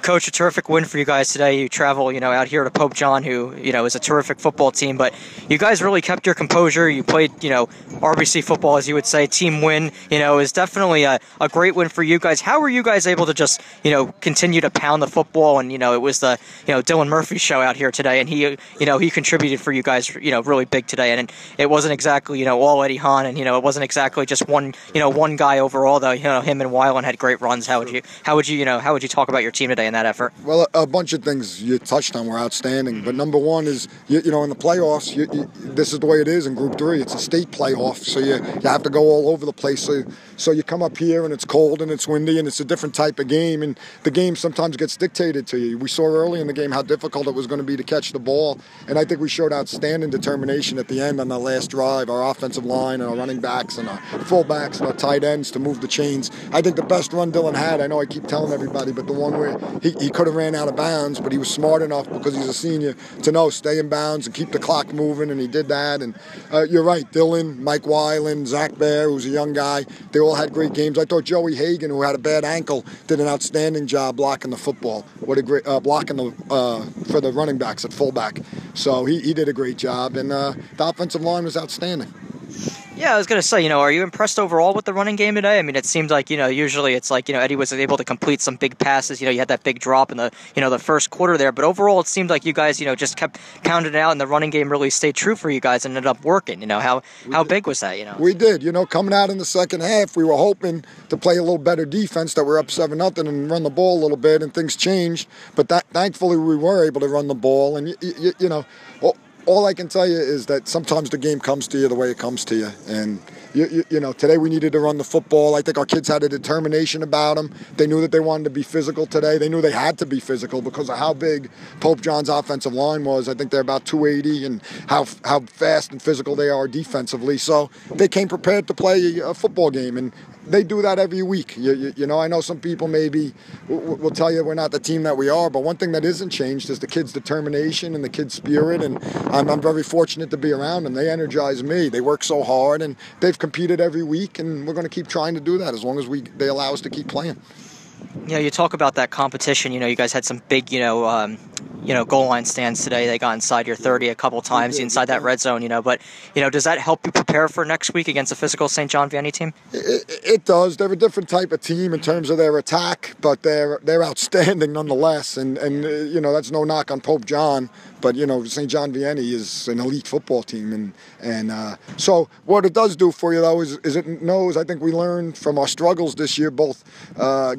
Coach, a terrific win for you guys today. You travel, out here to Pope John, who, is a terrific football team. But you guys really kept your composure. You played, RBC football, as you would say. Team win, is definitely a great win for you guys. How were you guys able to just, continue to pound the football? And, it was the, Dylan Murphy show out here today, and he contributed for you guys, really big today. And it wasn't exactly, all Eddie Hahn, and, it wasn't exactly just one guy overall, though. Him and Weiland had great runs. How would you talk about your team today in that effort? Well, a bunch of things you touched on were outstanding, but number one is in the playoffs, this is the way it is in Group 3. It's a state playoff, so you have to go all over the place. So you come up here and it's cold and it's windy and it's a different type of game, and the game sometimes gets dictated to you. We saw early in the game how difficult it was going to be to catch the ball, and I think we showed outstanding determination at the end on the last drive. Our offensive line and our running backs and our fullbacks and our tight ends to move the chains. I think the best run Dylan had, I know I keep telling everybody, but the one where he could have ran out of bounds, but he was smart enough because he's a senior to know stay in bounds and keep the clock moving, and he did that. And you're right, Dylan, Mike Weiland, Zach Bear, who's a young guy, they all had great games. I thought Joey Hagan, who had a bad ankle, did an outstanding job blocking the football. What a great blocking for the running backs at fullback. So he did a great job, and the offensive line was outstanding. Yeah, I was going to say, are you impressed overall with the running game today? I mean, it seemed like, usually it's like, Eddie was able to complete some big passes. You had that big drop in the, the first quarter there. But overall, it seemed like you guys, just kept pounding it out, and the running game really stayed true for you guys and ended up working. How big was that, We did. Coming out in the second half, we were hoping to play a little better defense, that we're up 7-0 and run the ball a little bit, and things changed. But thankfully, we were able to run the ball. And, all I can tell you is that sometimes the game comes to you the way it comes to you. And, today we needed to run the football. I think our kids had a determination about them. They knew that they wanted to be physical today. They knew they had to be physical because of how big Pope John's offensive line was. I think they're about 280, and how fast and physical they are defensively. So they came prepared to play a football game, and they do that every week. I know some people maybe will tell you we're not the team that we are, but one thing that isn't changed is the kids' determination and the kids' spirit, and I'm very fortunate to be around them. They energize me. They work so hard, and they've competed every week, and we're going to keep trying to do that as long as they allow us to keep playing. You talk about that competition. You guys had some big, goal line stands today. They got inside your 30 a couple times, inside that red zone, But, does that help you prepare for next week against a physical St. John Vianney team? It does. They're a different type of team in terms of their attack, but they're outstanding nonetheless. And that's no knock on Pope John, but, St. John Vianney is an elite football team. And so what it does do for you, though, is it knows, I think we learned from our struggles this year, both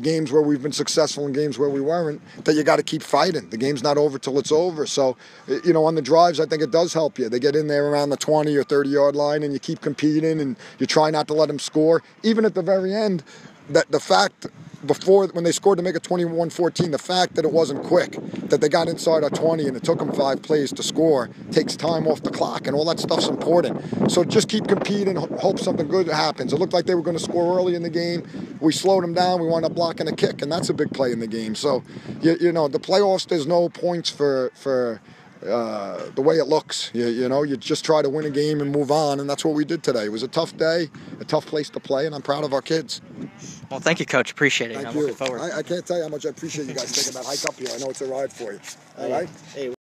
games where we've been successful and games where we weren't, that you got to keep fighting. The game's not over till it's over. So, on the drives, I think it does help you. They get in there around the 20 or 30-yard line, and you keep competing, and you try not to let them score. Even at the very end, that the fact before, when they scored to make it 21-14, the fact that it wasn't quick, that they got inside our 20 and it took them 5 plays to score, takes time off the clock, and all that stuff's important. So just keep competing, hope something good happens. It looked like they were going to score early in the game. We slowed them down. We wound up blocking a kick, and that's a big play in the game. So, the playoffs, there's no points for the way it looks. You just try to win a game and move on, and that's what we did today. It was a tough day, a tough place to play, and I'm proud of our kids. Well, thank you, Coach. Appreciate it. Thank I'm you. looking forward. I can't tell you how much I appreciate you guys taking that hike up here. I know it's a ride for you. All right? Hey.